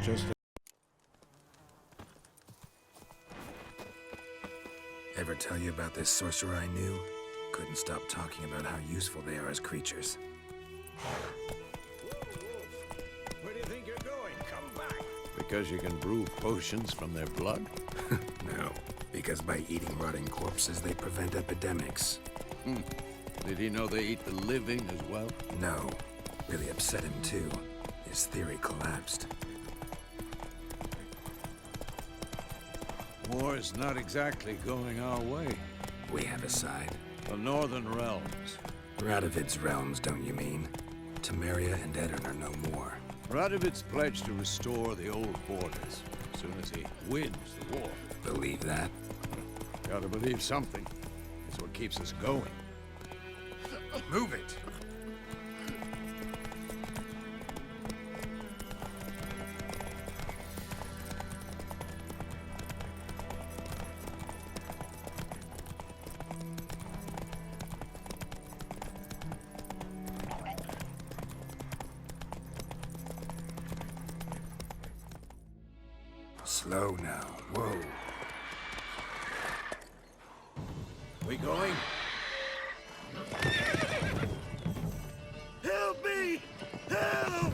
just... Ever tell you about this sorcerer I knew? Couldn't stop talking about how useful they are as creatures. Where do you think you're going? Come back! Because you can brew potions from their blood? No, because by eating rotting corpses, they prevent epidemics. Did he know they eat the living as well? No. Really upset him, too. His theory collapsed. War's not exactly going our way. We have a side. The Northern Realms. Radovid's realms, don't you mean? Temeria and Edirn are no more. Radovid's pledged to restore the old borders as soon as he wins the war. Believe that? Gotta believe something. It's what keeps us going. Move it! Slow now. Whoa. We going? Help me! Help!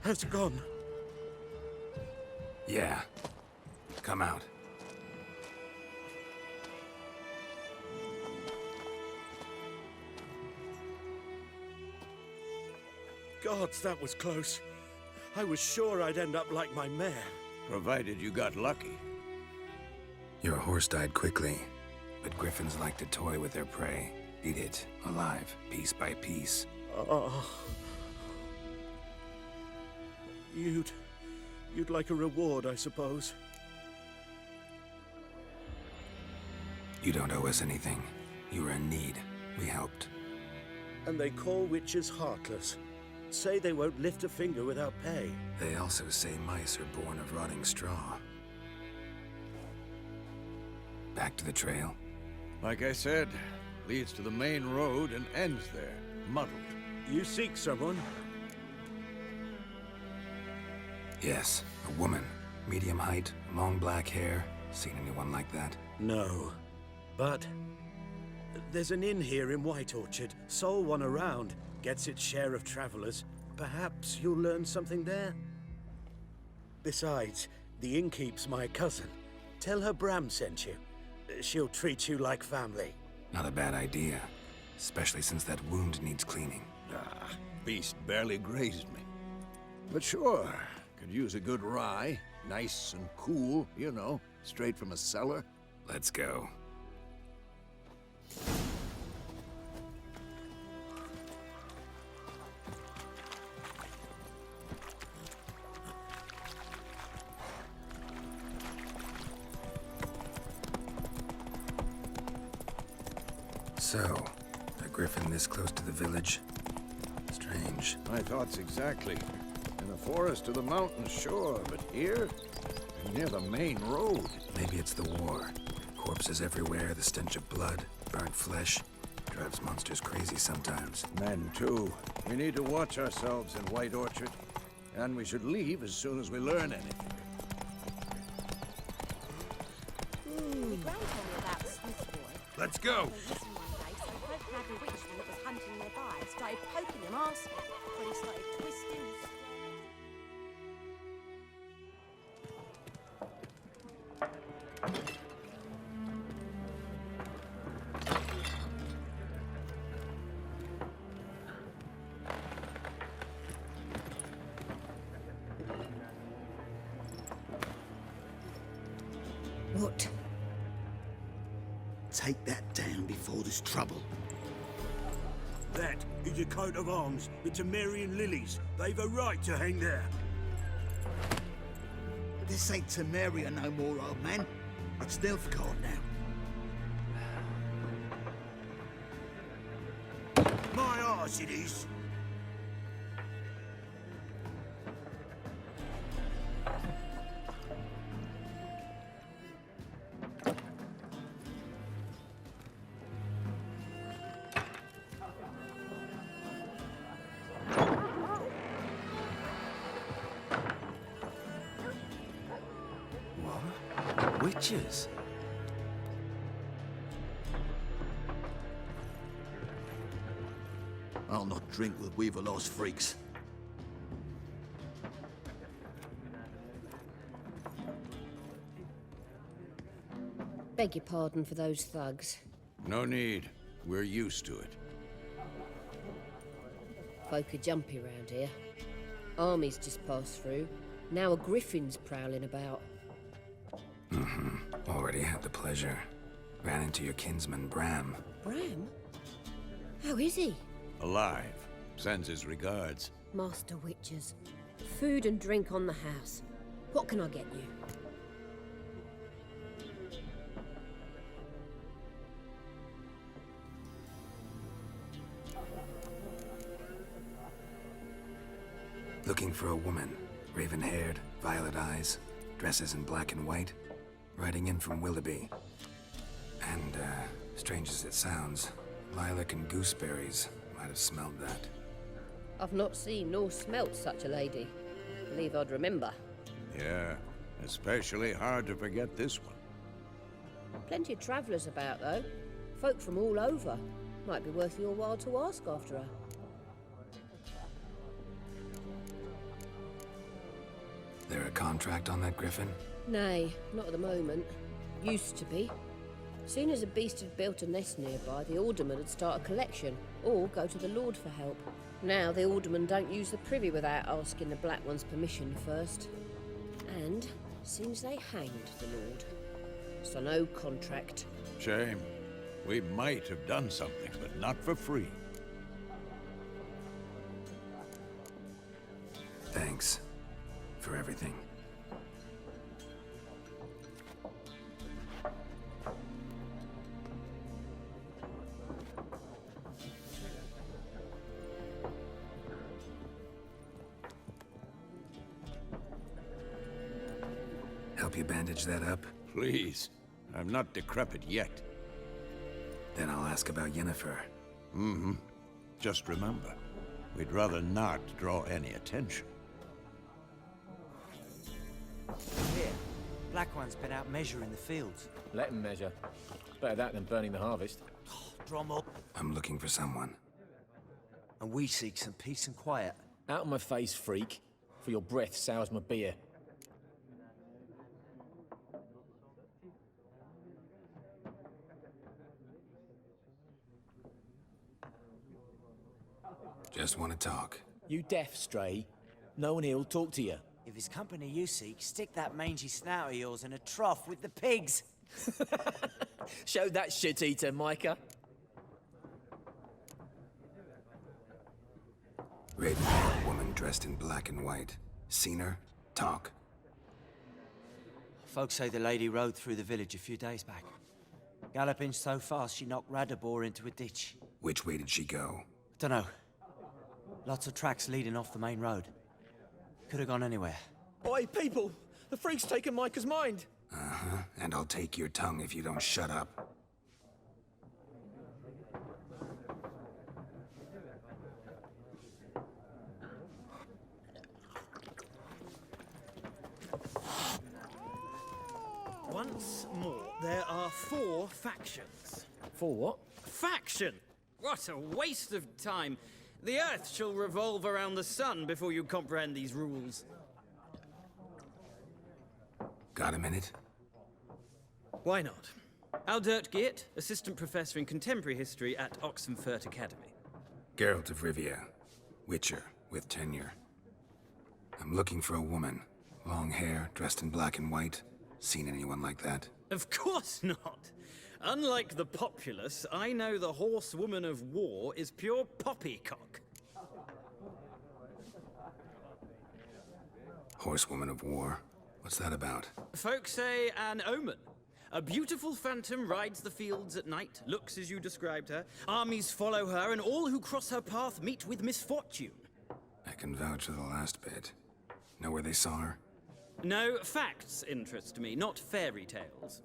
Has gone. Yeah. Come out. Gods, that was close. I was sure I'd end up like my mare. Provided you got lucky. Your horse died quickly, but griffins like to toy with their prey. Eat it, alive, piece by piece. Oh. You'd like a reward, I suppose. You don't owe us anything. You were in need. We helped. And they call witches heartless. Say they won't lift a finger without pay. They also say mice are born of rotting straw. Back to the trail. Like I said, leads to the main road and ends there, muddled. You seek someone? Yes, a woman. Medium height, long black hair. Seen anyone like that? No. But there's an inn here in White Orchard. Sole one around. Gets its share of travelers. Perhaps you'll learn something there? Besides, the innkeep's my cousin. Tell her Bram sent you. She'll treat you like family. Not a bad idea. Especially since that wound needs cleaning. Beast barely grazed me. But sure, could use a good rye. Nice and cool, you know, straight from a cellar. Let's go. So, a griffin this close to the village? Strange. My thoughts exactly. In the forest or the mountains, sure, but here? Near the main road. Maybe it's the war. Corpses everywhere, the stench of blood, burnt flesh. Drives monsters crazy sometimes. Men, too. We need to watch ourselves in White Orchard. And we should leave as soon as we learn anything. My gran told me about Swiss boy. Let's go! So listen one day, so Pope had a witchman that was hunting nearby, started poking him asking, but he started twisting and What? Take that down before there's trouble. That is a coat of arms. It's a Marian Lilies. They've a right to hang there. This ain't Temeria no more, old man. It's Nilfgaard now. My arse it is. Witches? I'll not drink with Weaverlost freaks. Beg your pardon for those thugs. No need. We're used to it. Folk are jumpy round here. Armies just passed through. Now a griffin's prowling about. Already had the pleasure. Ran into your kinsman, Bram. Bram? How is he? Alive. Sends his regards. Master Witches. Food and drink on the house. What can I get you? Looking for a woman. Raven-haired, violet eyes, dresses in black and white. Riding in from Willoughby. And, strange as it sounds, lilac and gooseberries might have smelled that. I've not seen nor smelt such a lady. Believe I'd remember. Yeah, especially hard to forget this one. Plenty of travellers about, though. Folk from all over. Might be worth your while to ask after her. There a contract on that griffin? Nay, not at the moment. Used to be. Soon as a beast had built a nest nearby, the alderman would start a collection, or go to the Lord for help. Now the aldermen don't use the privy without asking the Black One's permission first. And seems they hanged the Lord. So no contract. Shame. We might have done something, but not for free. Thanks. For everything. Help you bandage that up? Please. I'm not decrepit yet. Then I'll ask about Yennefer. Just remember, we'd rather not draw any attention. Here. Black One's been out measuring the fields. Let him measure. Better that than burning the harvest. Drum up. I'm looking for someone. And we seek some peace and quiet. Out of my face, freak. For your breath sours my beer. Just want to talk. You deaf, Stray? No one here'll talk to you. If it's company you seek, stick that mangy snout of yours in a trough with the pigs. Show that shit-eater, Micah. Raven-haired woman dressed in black and white. Seen her? Talk. Folks say the lady rode through the village a few days back. Galloping so fast she knocked Radabor into a ditch. Which way did she go? Dunno. Lots of tracks leading off the main road. Could have gone anywhere. Oi, people! The freak's taken Micah's mind! And I'll take your tongue if you don't shut up. Once more, there are 4 factions. For what? Faction! What a waste of time. The Earth shall revolve around the sun before you comprehend these rules. Got a minute? Why not? Aldert Geert, Assistant Professor in Contemporary History at Oxenfurt Academy. Geralt of Rivia. Witcher, with tenure. I'm looking for a woman. Long hair, dressed in black and white. Seen anyone like that? Of course not. Unlike the populace, I know the horsewoman of war is pure poppycock. Horsewoman of War? What's that about? Folk say an omen. A beautiful phantom rides the fields at night, looks as you described her. Armies follow her, and all who cross her path meet with misfortune. I can vouch for the last bit. Know where they saw her? No, facts interest me, not fairy tales.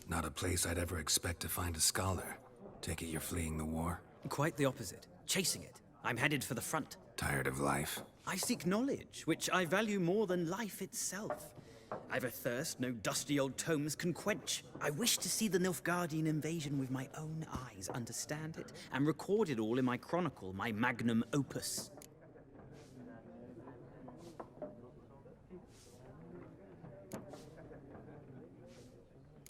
Not a place I'd ever expect to find a scholar. Take it you're fleeing the war? Quite the opposite. Chasing it. I'm headed for the front. Tired of life? I seek knowledge, which I value more than life itself. I've a thirst no dusty old tomes can quench. I wish to see the Nilfgaardian invasion with my own eyes, understand it, and record it all in my chronicle, my magnum opus.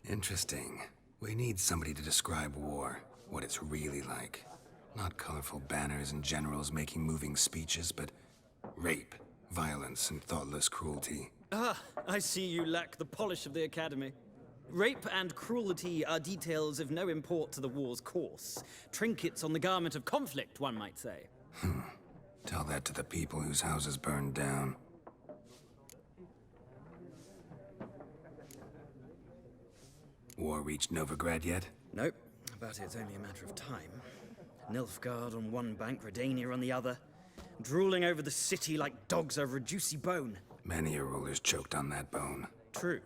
Interesting. We need somebody to describe war, what it's really like. Not colorful banners and generals making moving speeches, but rape, violence, and thoughtless cruelty. Ah, I see you lack the polish of the Academy. Rape and cruelty are details of no import to the war's course. Trinkets on the garment of conflict, one might say. Tell that to the people whose houses burned down. War reached Novigrad yet? Nope, but it's only a matter of time. Nilfgaard on one bank, Redania on the other. Drooling over the city like dogs over a juicy bone. Many a ruler's choked on that bone. True.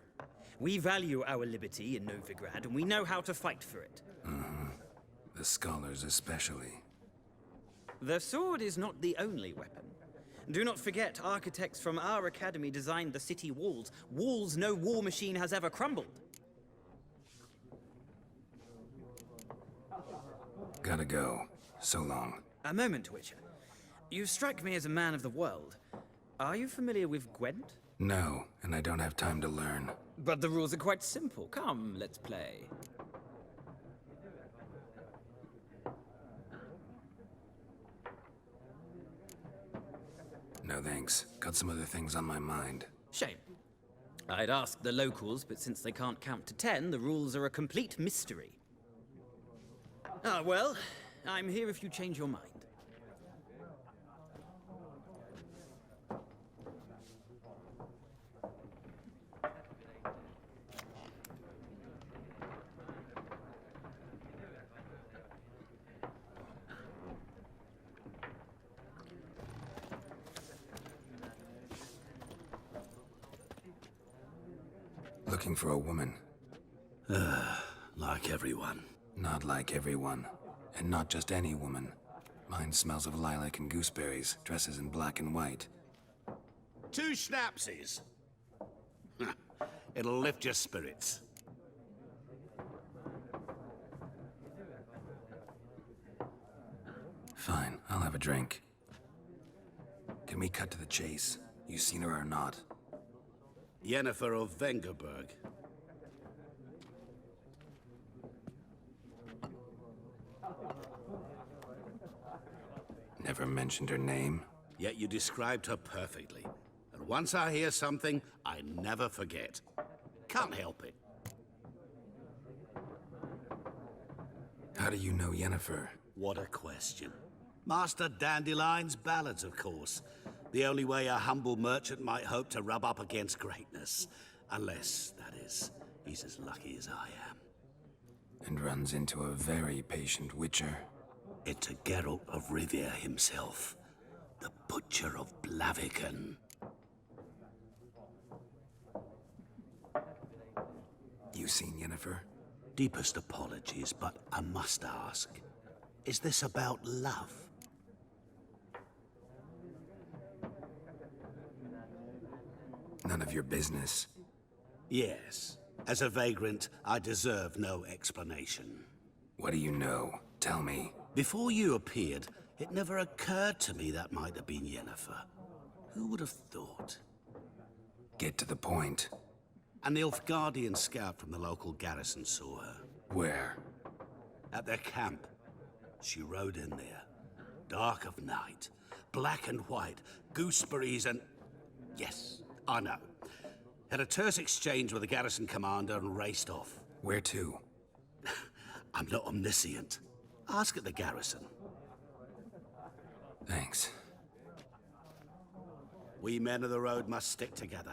We value our liberty in Novigrad, and we know how to fight for it. The scholars especially. The sword is not the only weapon. Do not forget, architects from our academy designed the city walls. Walls no war machine has ever crumbled. Gotta go. So long. A moment, Witcher. You strike me as a man of the world. Are you familiar with Gwent? No, and I don't have time to learn. But the rules are quite simple. Come, let's play. No thanks. Got some other things on my mind. Shame. I'd ask the locals, but since they can't count to 10, the rules are a complete mystery. Ah, well, I'm here if you change your mind. Looking for a woman. Like everyone. Not like everyone. And not just any woman. Mine smells of lilac and gooseberries, dresses in black and white. 2 schnapsies. It'll lift your spirits. Fine, I'll have a drink. Can we cut to the chase? You seen her or not? Yennefer of Vengerberg. Never mentioned her name. Yet you described her perfectly. And once I hear something, I never forget. Can't help it. How do you know Yennefer? What a question. Master Dandelion's ballads, of course. The only way a humble merchant might hope to rub up against greatness. Unless, that is, he's as lucky as I am. And runs into a very patient witcher. Into Geralt of Rivia himself. The Butcher of Blaviken. You seen Yennefer? Deepest apologies, but I must ask. Is this about love? None of your business. Yes. As a vagrant, I deserve no explanation. What do you know? Tell me. Before you appeared, it never occurred to me that might have been Yennefer. Who would have thought? Get to the point. A Nilfgaardian scout from the local garrison saw her. Where? At their camp. She rode in there. Dark of night. Black and white. Gooseberries and... Yes, I know. Had a terse exchange with the garrison commander and raced off. Where to? I'm not omniscient. Ask at the garrison. Thanks. We men of the road must stick together.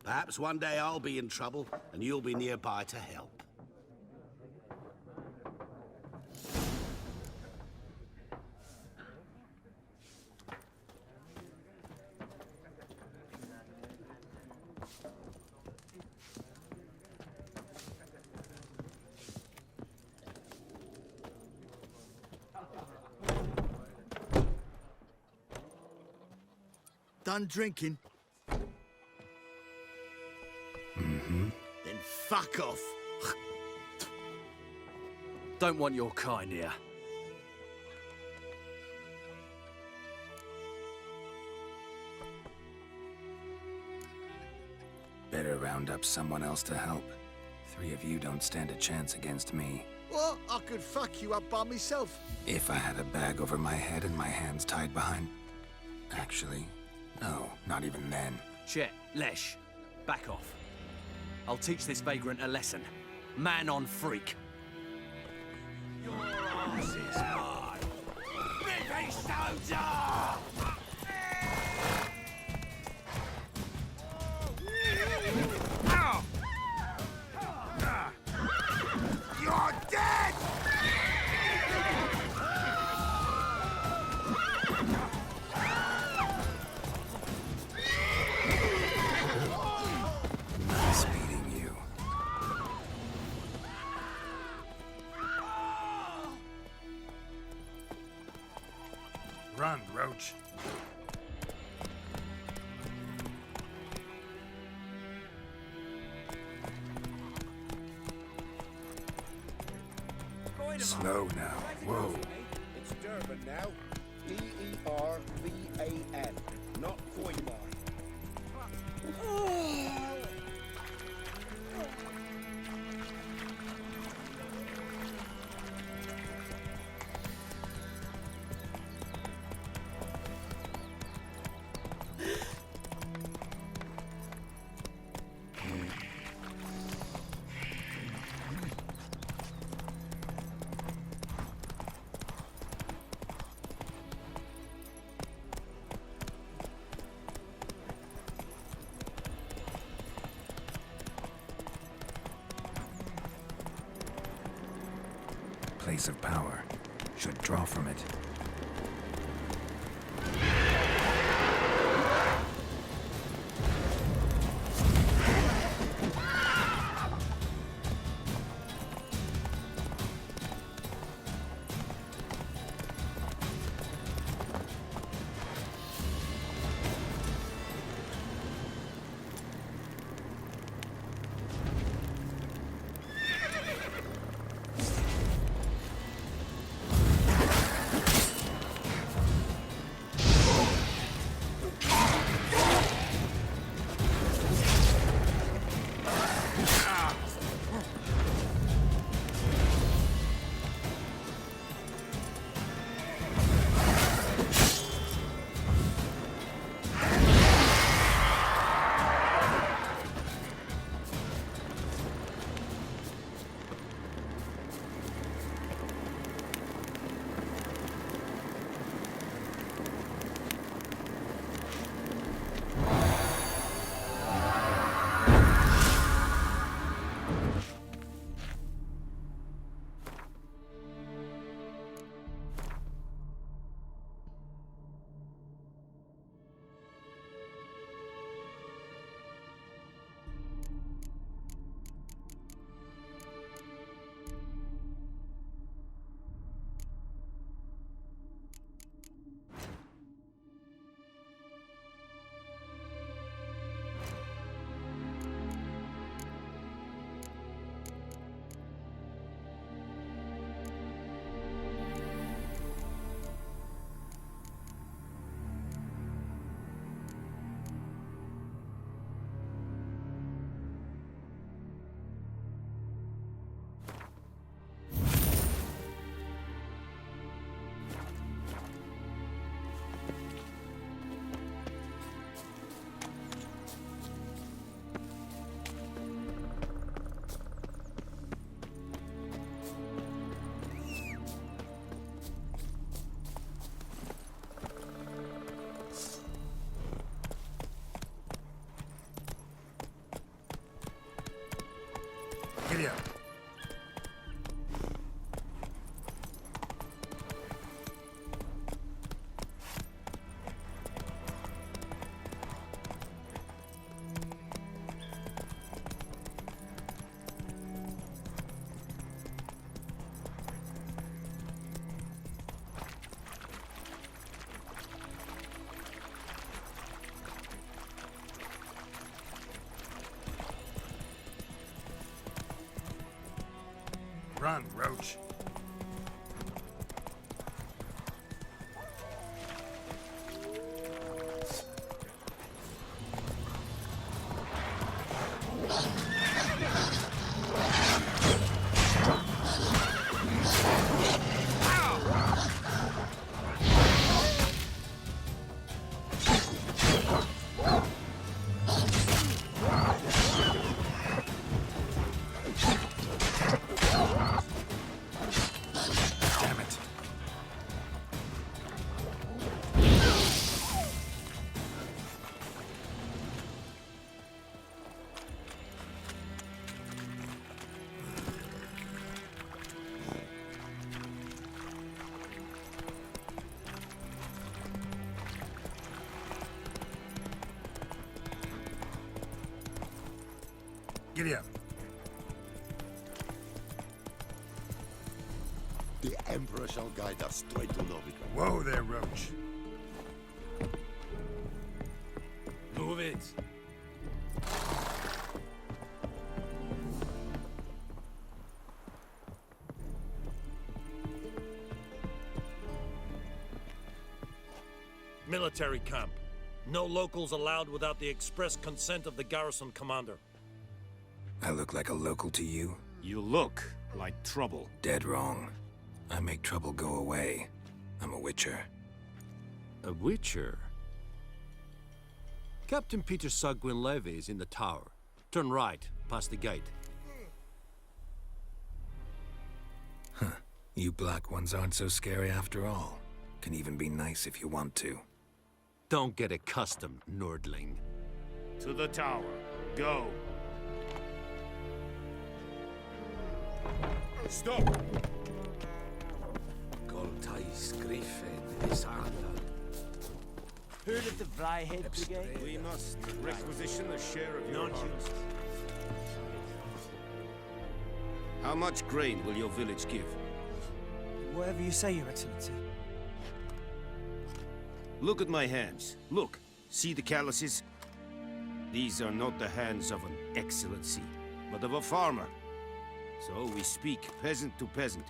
Perhaps one day I'll be in trouble and you'll be nearby to help. Done drinking? Mm-hmm. Then fuck off. Don't want your kind here. Better round up someone else to help. 3 of you don't stand a chance against me. What? I could fuck you up by myself. If I had a bag over my head and my hands tied behind... Actually, no, not even then. Chet, Lesh, back off. I'll teach this vagrant a lesson. Man on freak. Your ass is mine. British soldier! You're dead! Nice meeting you. Run, Roach. Slow now. Whoa. It's Durban now. D-E-R-V-A-N, not Coimar. Place of power. Should draw from it. Run, Roach. Damn it. Giddy up. The Emperor shall guide us straight to Novigrad. Whoa there, Roach. Move it. Military camp. No locals allowed without the express consent of the garrison commander. I look like a local to you? You look like trouble. Dead wrong. I make trouble go away. I'm a witcher. A witcher? Captain Peter Sagwin Levy is in the tower. Turn right, past the gate. Huh. You black ones aren't so scary after all. Can even be nice if you want to. Don't get accustomed, Nordling. To the tower. Go. Stop! Goltais Griffin is under. Heard of the Vryhead Brigade? We must requisition a share of your harvest. How much grain will your village give? Whatever you say, Your Excellency. Look at my hands. Look. See the calluses? These are not the hands of an excellency, but of a farmer. So we speak peasant to peasant.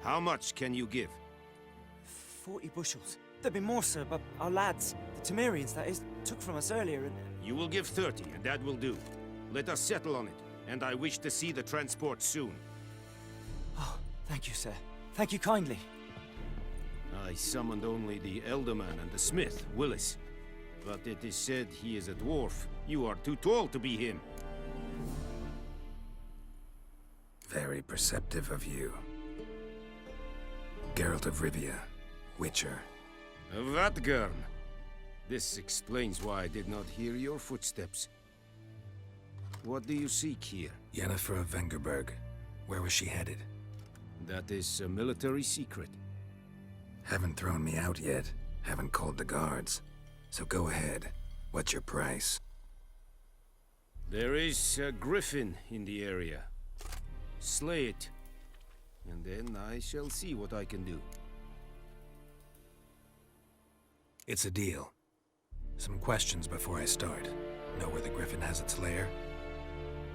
How much can you give? 40 bushels. There'd be more, sir, but our lads, the Temerians, that is, took from us earlier and... You will give 30, and that will do. Let us settle on it, and I wish to see the transport soon. Oh, thank you, sir. Thank you kindly. I summoned only the Elderman and the smith, Willis. But it is said he is a dwarf. You are too tall to be him. Very perceptive of you. Geralt of Rivia, Witcher. Vatgern! This explains why I did not hear your footsteps. What do you seek here? Yennefer of Vengerberg. Where was she headed? That is a military secret. Haven't thrown me out yet. Haven't called the guards. So go ahead. What's your price? There is a griffin in the area. Slay it. And then I shall see what I can do. It's a deal. Some questions before I start. Know where the griffin has its lair?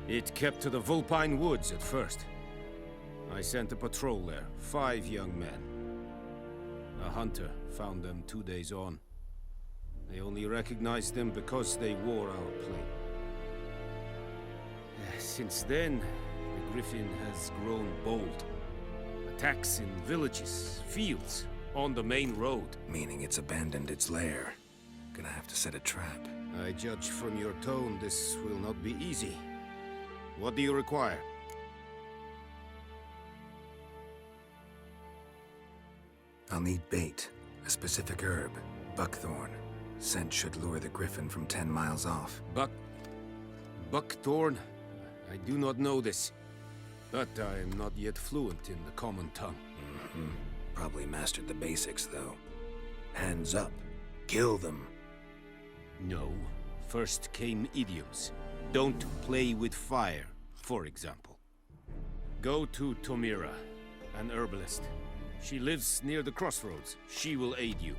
It kept to the Vulpine Woods at first. I sent a patrol there, 5 young men. A hunter found them 2 days on. They only recognized them because they wore our plate. Since then, the griffin has grown bold. Attacks in villages, fields, on the main road. Meaning it's abandoned its lair. Gonna have to set a trap. I judge from your tone this will not be easy. What do you require? I'll need bait, a specific herb, buckthorn. Scent should lure the griffin from 10 miles off. Buckthorn? I do not know this. But I am not yet fluent in the common tongue. Probably mastered the basics, though. Hands up. Kill them. No. First came idioms. Don't play with fire, for example. Go to Tomira, an herbalist. She lives near the crossroads. She will aid you.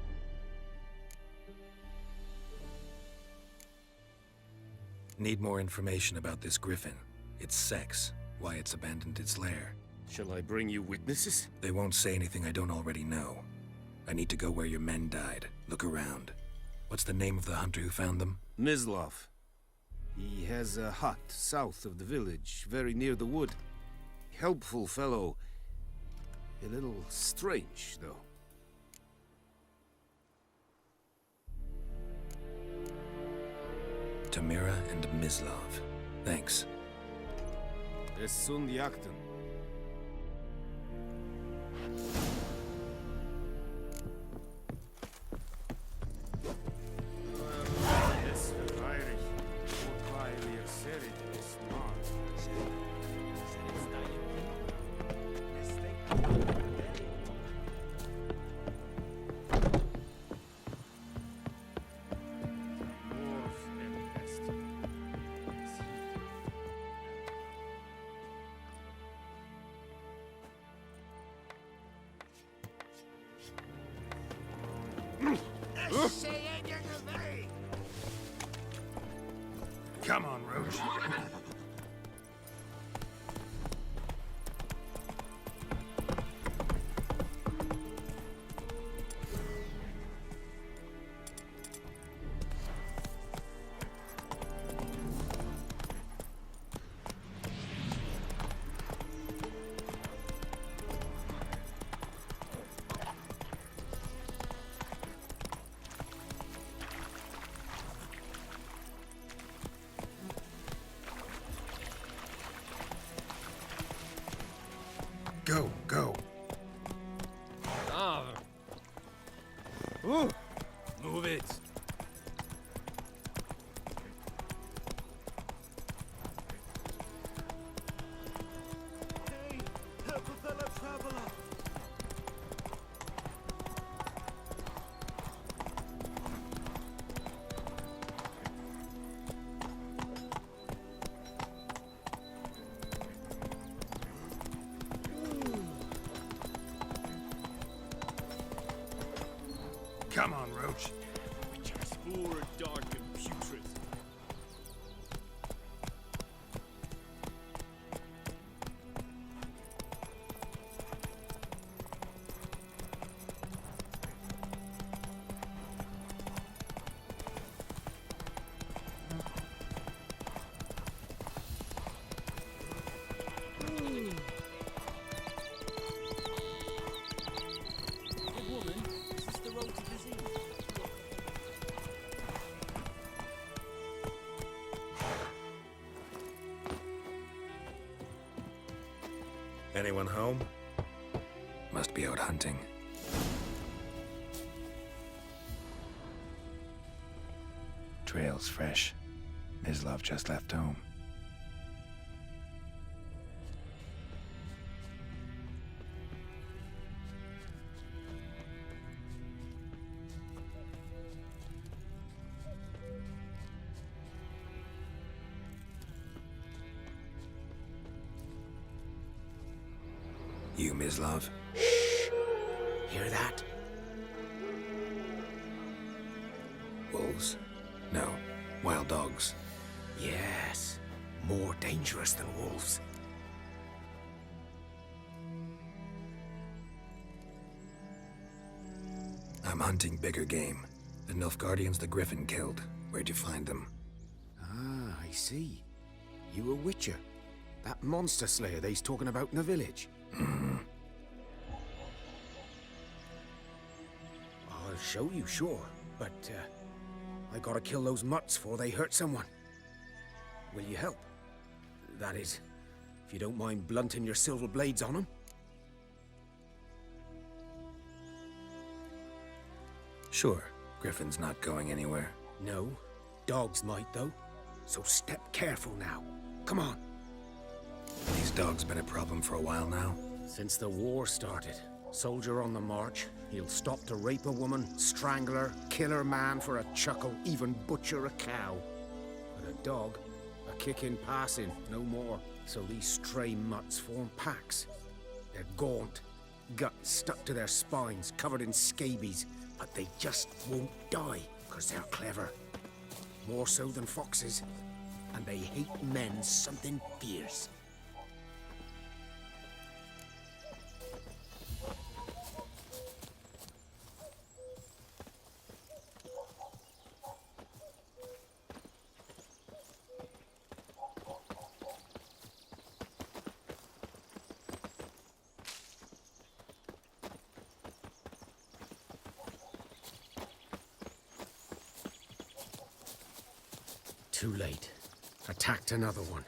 Need more information about this griffin. Its sex, why it's abandoned its lair. Shall I bring you witnesses? They won't say anything I don't already know. I need to go where your men died. Look around. What's the name of the hunter who found them? Mislav. He has a hut south of the village, very near the wood. Helpful fellow. A little strange, though. Tamira and Mislav. Thanks. Es sunt jakten. Come on, Roach. Go, go. Ah. Ooh. Move it. Hey, help a fellow traveler. Come on, Roach. Spore dark and putrid. Anyone home? Must be out hunting. Trail's fresh. Mislav just left home. You, Mislav? Shh! Hear that? Wolves? No. Wild dogs. Yes. More dangerous than wolves. I'm hunting bigger game. The Nilfgaardians the Griffin killed. Where'd you find them? Ah, I see. You a witcher. That monster slayer they's talking about in the village. Mm-hmm. I'll show you, sure. But, I gotta kill those mutts before they hurt someone. Will you help? That is, if you don't mind blunting your silver blades on them. Sure. Griffin's not going anywhere. No. Dogs might, though. So step careful now. Come on. These dogs been a problem for a while now? Since the war started. Soldier on the march. He'll stop to rape a woman, strangle her, kill her man for a chuckle, even butcher a cow. But a dog, a kick in passing, no more. So these stray mutts form packs. They're gaunt, guts stuck to their spines, covered in scabies, but they just won't die, because they're clever. More so than foxes. And they hate men something fierce. Too late. Attacked another one.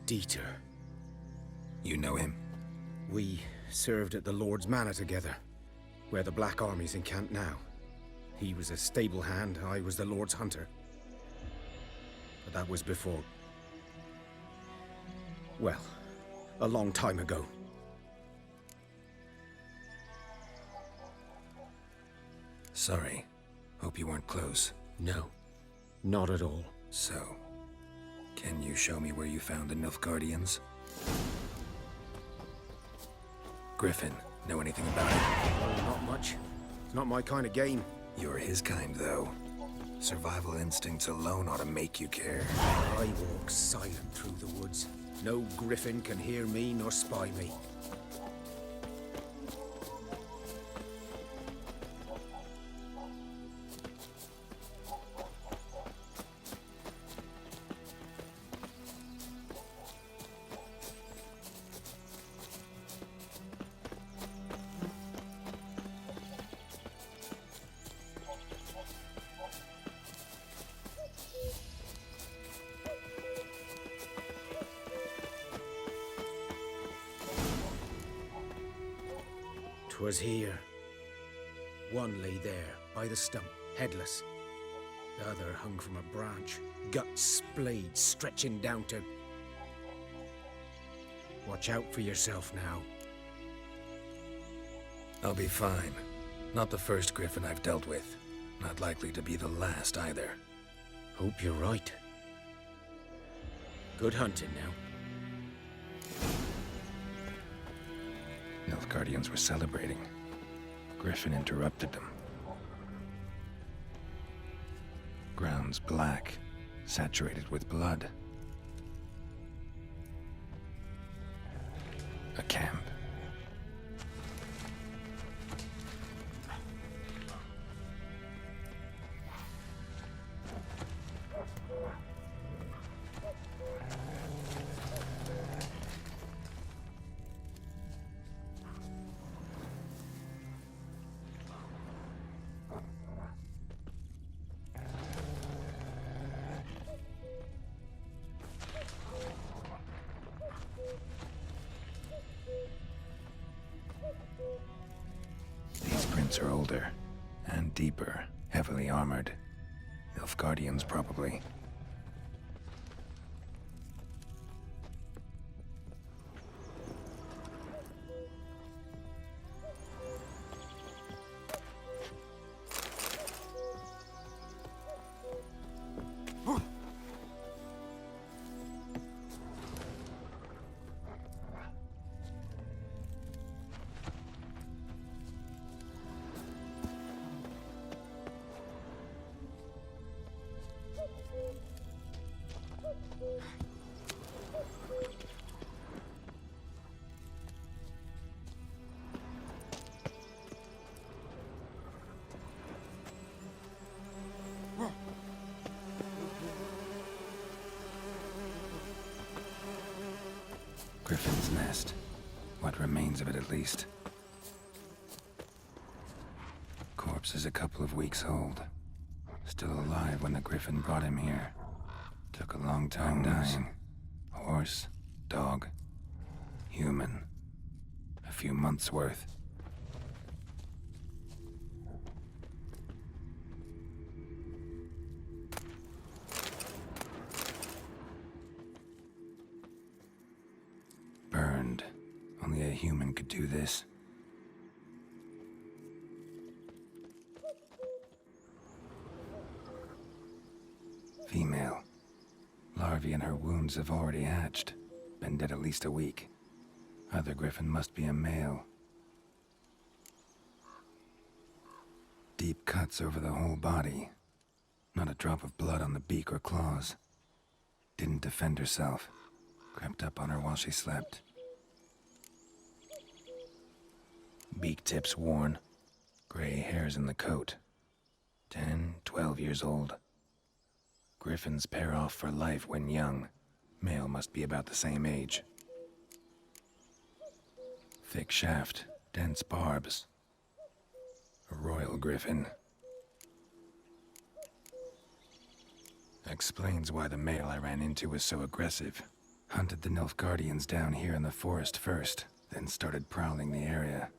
Dieter. You know him? We served at the Lord's Manor together, where the Black Army's encamped now. He was a stable hand, I was the Lord's hunter. But that was before... well, a long time ago. Sorry. Hope you weren't close. No, not at all. So, can you show me where you found the Nilfgaardians? Griffin, know anything about it? Oh, not much. It's not my kind of game. You're his kind, though. Survival instincts alone ought to make you care. I walk silent through the woods. No griffin can hear me nor spy me. Was here. One lay there, by the stump, headless. The other hung from a branch, guts splayed, stretching down to... Watch out for yourself now. I'll be fine. Not the first griffin I've dealt with. Not likely to be the last, either. Hope you're right. Good hunting now. Nilfgaardians were celebrating. Griffin interrupted them. Ground's black, saturated with blood. A camp. Are older and deeper, heavily armored. Nilfgaardians, probably. Griffin's nest. What remains of it, at least. Cord corpse is a couple of weeks old. Still alive when the griffin brought him here. Took a long time dying. Horse, dog, human. A few months' worth. Burned. Only a human could do this. Female. Larvae in her wounds have already hatched. Been dead at least a week. Other griffin must be a male. Deep cuts over the whole body. Not a drop of blood on the beak or claws. Didn't defend herself. Crept up on her while she slept. Beak tips worn. Gray hairs in the coat. 10, 12 years old. Griffins pair off for life when young. Male must be about the same age. Thick shaft, dense barbs. A royal griffin. Explains why the male I ran into was so aggressive. Hunted the Nilfgaardians down here in the forest first, then started prowling the area.